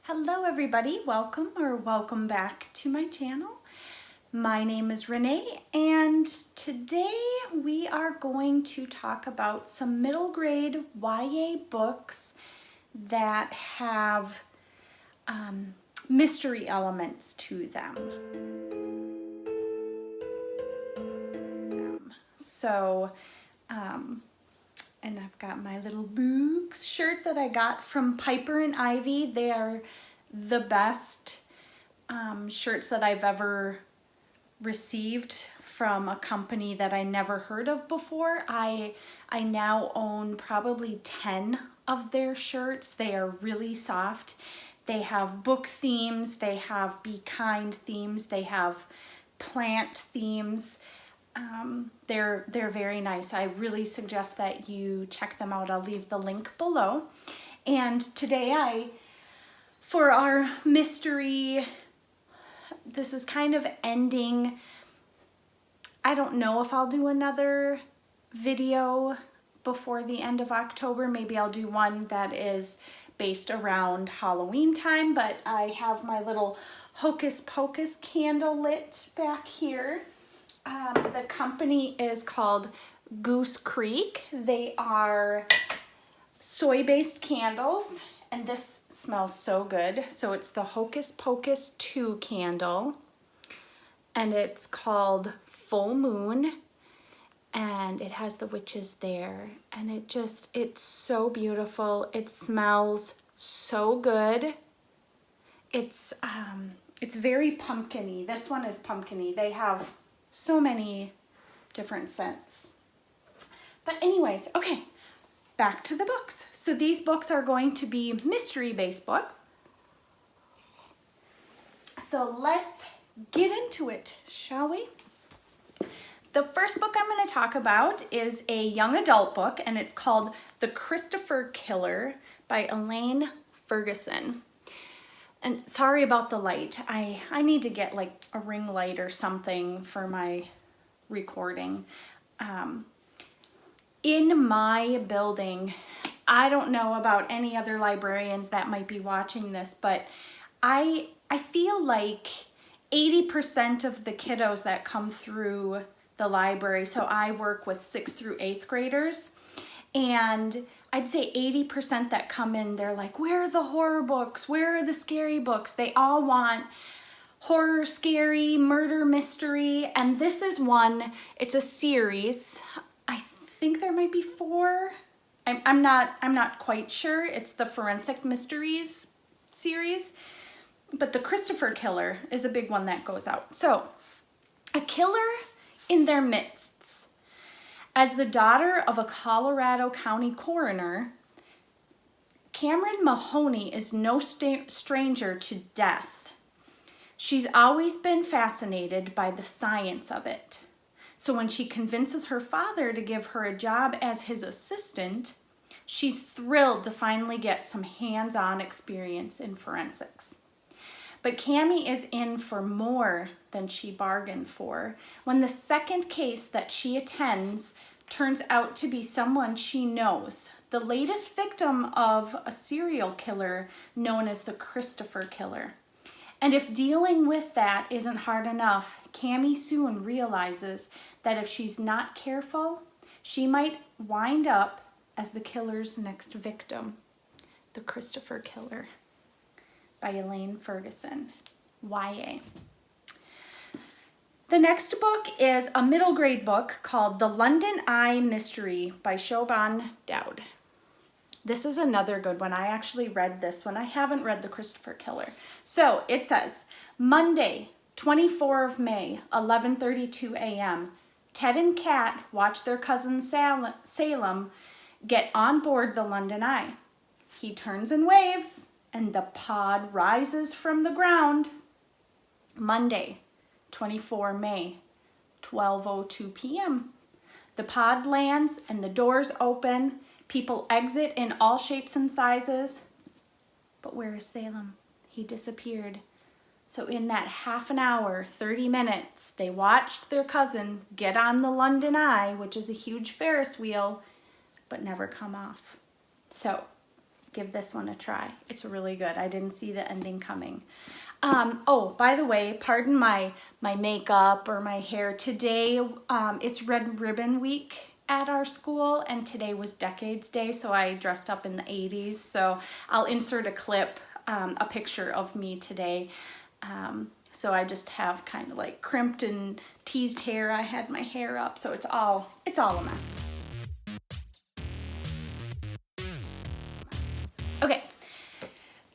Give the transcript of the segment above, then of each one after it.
Hello everybody, welcome back to my channel. My name is Renee and today we are going to talk about some middle grade YA books that have mystery elements to them. And I've got my little Boogs shirt that I got from Piper and Ivy. They are the best shirts that I've ever received from a company that I never heard of before. I now own probably 10 of their shirts. They are really soft. They have book themes, they have be kind themes, they have plant themes. They're very nice. I really suggest that you check them out. I'll leave the link below. And today for our mystery, this is kind of ending. I don't know if I'll do another video before the end of October. Maybe I'll do one that is based around Halloween time, but I have my little Hocus Pocus candle lit back here. The company is called Goose Creek. They are soy-based candles, and this smells so good. So it's the Hocus Pocus 2 candle, and it's called Full Moon, and it has the witches there, and it's so beautiful. It smells so good. It's very pumpkin-y. This one is pumpkin-y. They have so many different scents. But anyways, okay, back to the books. So these books are going to be mystery-based books. So let's get into it, shall we? The first book I'm going to talk about is a young adult book, and it's called The Christopher Killer by Elaine Ferguson. And sorry about the light. I need to get like a ring light or something for my recording. In my building, I don't know about any other librarians that might be watching this, but I feel like 80% of the kiddos that come through the library, so I work with 6th through 8th graders, and I'd say 80% that come in, they're like, where are the horror books? Where are the scary books? They all want horror, scary, murder, mystery, and this is one. It's a series. I think there might be 4. I'm not quite sure. It's the Forensic Mysteries series, but the Christopher Killer is a big one that goes out. So, a killer in their midst. As the daughter of a Colorado County coroner, Cameron Mahoney is no stranger to death. She's always been fascinated by the science of it. So when she convinces her father to give her a job as his assistant, she's thrilled to finally get some hands-on experience in forensics. But Cammie is in for more than she bargained for when the second case that she attends turns out to be someone she knows, the latest victim of a serial killer known as the Christopher Killer. And if dealing with that isn't hard enough, Cammie soon realizes that if she's not careful, she might wind up as the killer's next victim. The Christopher Killer by Elaine Ferguson, YA. The next book is a middle grade book called The London Eye Mystery by Siobhan Dowd. This is another good one. I actually read this one. I haven't read The Christopher Killer. So it says, Monday, 24th of May, 11:32 a.m. Ted and Kat watch their cousin Salem get on board the London Eye. He turns and waves, and the pod rises from the ground. Monday, 24 May, 12:02 p.m. The pod lands and the doors open. People exit in all shapes and sizes. But where is Salem? He disappeared. So in that half an hour, 30 minutes, they watched their cousin get on the London Eye, which is a huge Ferris wheel, but never come off. So give this one a try. It's really good. I didn't see the ending coming. Oh, by the way, pardon my makeup or my hair. Today, it's Red Ribbon Week at our school, and today was Decades Day, so I dressed up in the 80s. So I'll insert a clip, a picture of me today. So I just have kind of like crimped and teased hair. I had my hair up, so it's all a mess. Okay,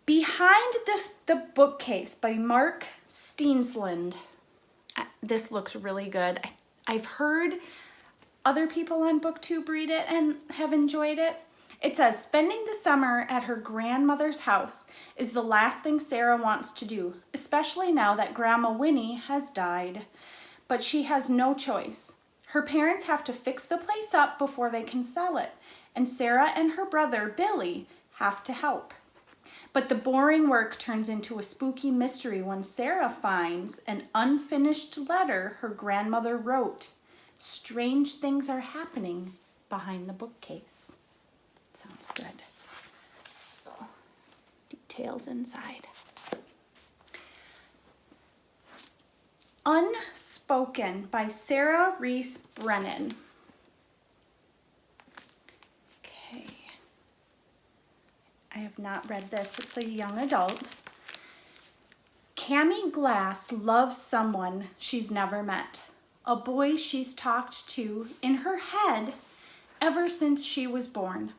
Behind the Bookcase by Mark Steensland. This looks really good. I've heard other people on BookTube read it and have enjoyed it. It says, spending the summer at her grandmother's house is the last thing Sarah wants to do, especially now that Grandma Winnie has died. But she has no choice. Her parents have to fix the place up before they can sell it, and Sarah and her brother, Billy, have to help. But the boring work turns into a spooky mystery when Sarah finds an unfinished letter her grandmother wrote. Strange things are happening behind the bookcase. Sounds good. Oh, details inside. Unspoken by Sarah Reese Brennan. Okay. I have not read this. It's a young adult. Cammie Glass loves someone she's never met. A boy she's talked to in her head ever since she was born.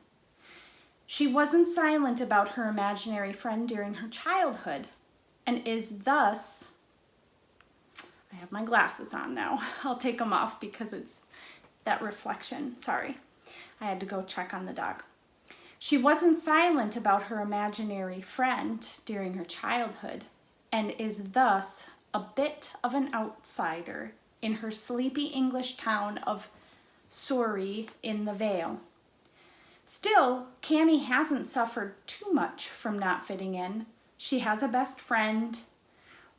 She wasn't silent about her imaginary friend during her childhood and is thus, I have my glasses on now. I'll take them off because it's that reflection. Sorry. I had to go check on the dog. She wasn't silent about her imaginary friend during her childhood and is thus a bit of an outsider in her sleepy English town of Surrey in the Vale. Still, Cammie hasn't suffered too much from not fitting in. She has a best friend,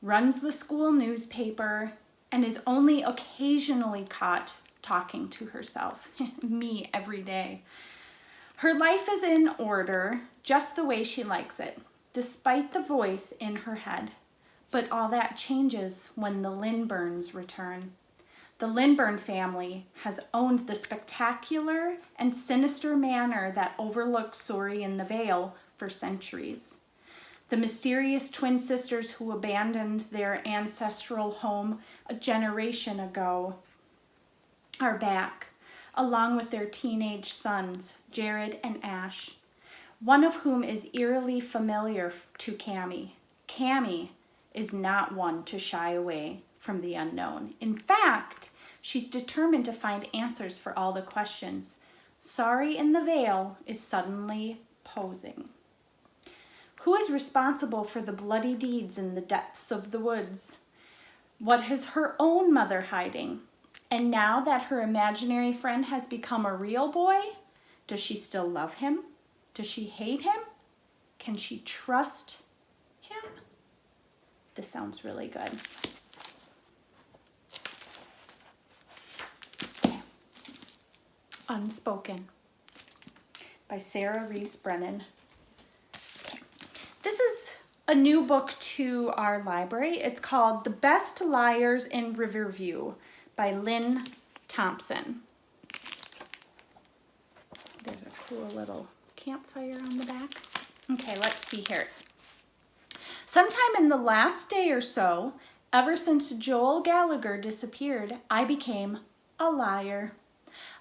runs the school newspaper, and is only occasionally caught talking to herself. Me every day. Her life is in order, just the way she likes it, despite the voice in her head. But all that changes when the Lindburns return. The Lindburn family has owned the spectacular and sinister manor that overlooks Surrey in the Vale for centuries. The mysterious twin sisters who abandoned their ancestral home a generation ago are back, along with their teenage sons, Jared and Ash, one of whom is eerily familiar to Cammie. Cammie is not one to shy away from the unknown. In fact, she's determined to find answers for all the questions Surrey in the Vale is suddenly posing. Who is responsible for the bloody deeds in the depths of the woods? What is her own mother hiding? And now that her imaginary friend has become a real boy, does she still love him? Does she hate him? Can she trust him? This sounds really good. Okay. Unspoken by Sarah Reese Brennan. Okay. This is a new book to our library. It's called The Best Liars in Riverview by Lynn Thompson. There's a cool little campfire on the back. Okay, let's see here. Sometime in the last day or so, ever since Joel Gallagher disappeared, I became a liar.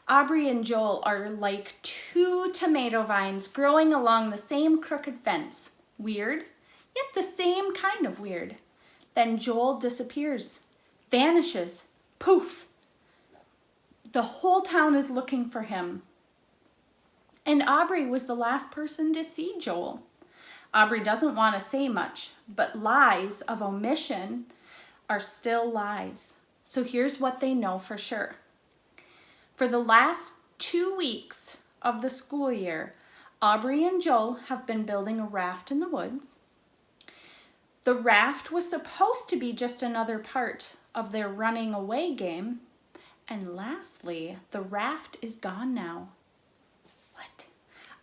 Aubrey and Joel are like two tomato vines growing along the same crooked fence. Weird, yet the same kind of weird. Then Joel disappears, vanishes, poof. The whole town is looking for him. And Aubrey was the last person to see Joel. Aubrey doesn't want to say much, but lies of omission are still lies. So here's what they know for sure. For the last 2 weeks of the school year, Aubrey and Joel have been building a raft in the woods. The raft was supposed to be just another part of their running away game. And lastly, the raft is gone now. What?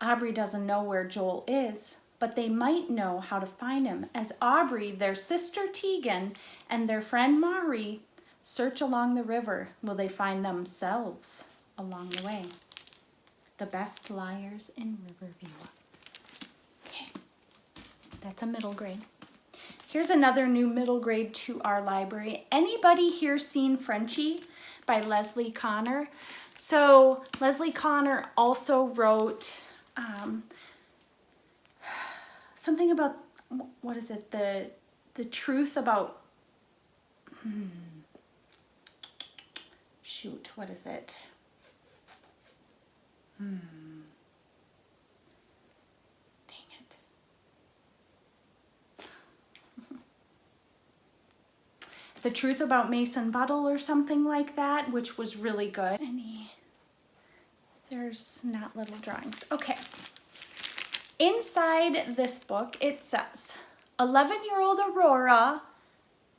Aubrey doesn't know where Joel is, but they might know how to find him as Aubrey, their sister Tegan, and their friend Mari search along the river. Will they find themselves along the way? The best liars in Riverview. Okay, that's a middle grade. Here's another new middle grade to our library. Anybody here seen Frenchie by Leslie Connor? So Leslie Connor also wrote something about, what is it? The truth about, shoot, what is it? Dang it. The Truth About Mason Buttle or something like that, which was really good. There's not little drawings. Okay. Inside this book, it says, 11-year-old Aurora,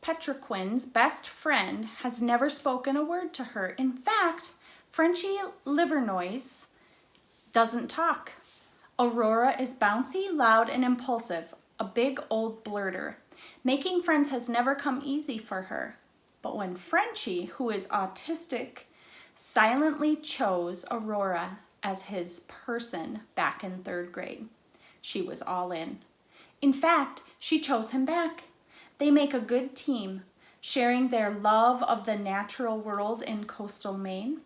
Petroquin's best friend, has never spoken a word to her. In fact, Frenchie Livernois doesn't talk. Aurora is bouncy, loud, and impulsive, a big old blurter. Making friends has never come easy for her. But when Frenchie, who is autistic, silently chose Aurora as his person back in 3rd grade, she was all in. In fact, she chose him back. They make a good team, sharing their love of the natural world in coastal Maine.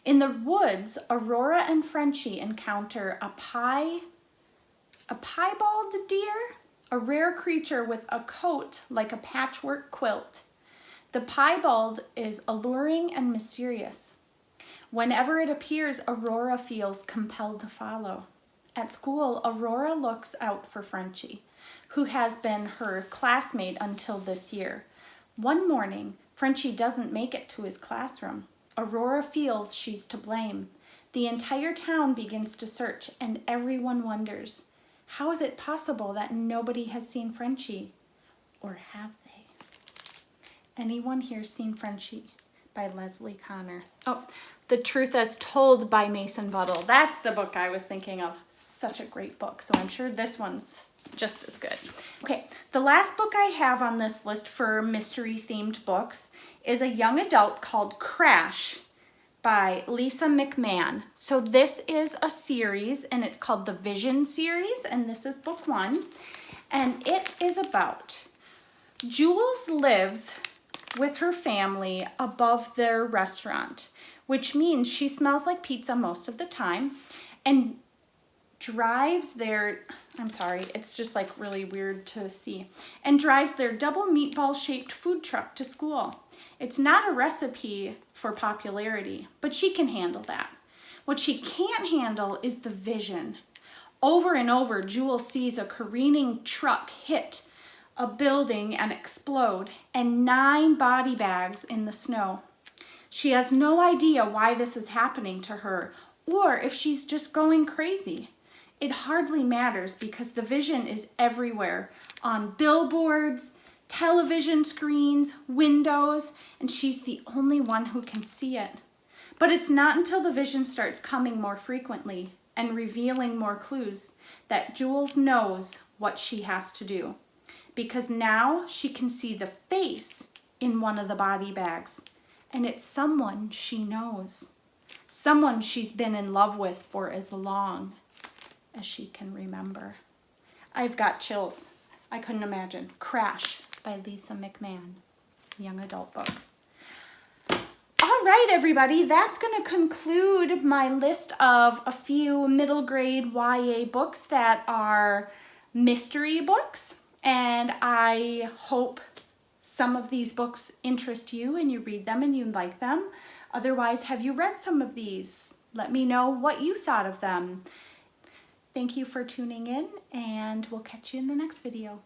In the woods, Aurora and Frenchie encounter a piebald deer, a rare creature with a coat like a patchwork quilt. The piebald is alluring and mysterious. Whenever it appears, Aurora feels compelled to follow. At school, Aurora looks out for Frenchie, who has been her classmate until this year. One morning, Frenchie doesn't make it to his classroom. Aurora feels she's to blame. The entire town begins to search, and everyone wonders, how is it possible that nobody has seen Frenchie? Or have they? Anyone here seen Frenchie by Leslie Connor? Oh, The Truth as Told by Mason Buttle. That's the book I was thinking of. Such a great book, so I'm sure this one's just as good. Okay, the last book I have on this list for mystery-themed books is a young adult called Crash by Lisa Mcmahon. So this is a series, and it's called the Vision series, and this is book 1. And it is about Jules lives with her family above their restaurant, which means she smells like pizza most of the time, and drives their, I'm sorry, it's just like really weird to see, and drives their double meatball shaped food truck to school. It's not a recipe for popularity, but she can handle that. What she can't handle is the vision. Over and over, Jules sees a careening truck hit a building and explode, and 9 body bags in the snow. She has no idea why this is happening to her, or if she's just going crazy. It hardly matters because the vision is everywhere, on billboards, television screens, windows, and she's the only one who can see it. But it's not until the vision starts coming more frequently and revealing more clues that Jules knows what she has to do. Because now she can see the face in one of the body bags, and it's someone she knows. Someone she's been in love with for as long as she can remember. I've got chills. I couldn't imagine. Crash by Lisa Mcmahon, young adult book. All right, everybody, that's going to conclude my list of a few middle grade YA books that are mystery books. And I hope some of these books interest you and you read them and you like them. Otherwise, have you read some of these? Let me know what you thought of them. Thank you for tuning in, and we'll catch you in the next video.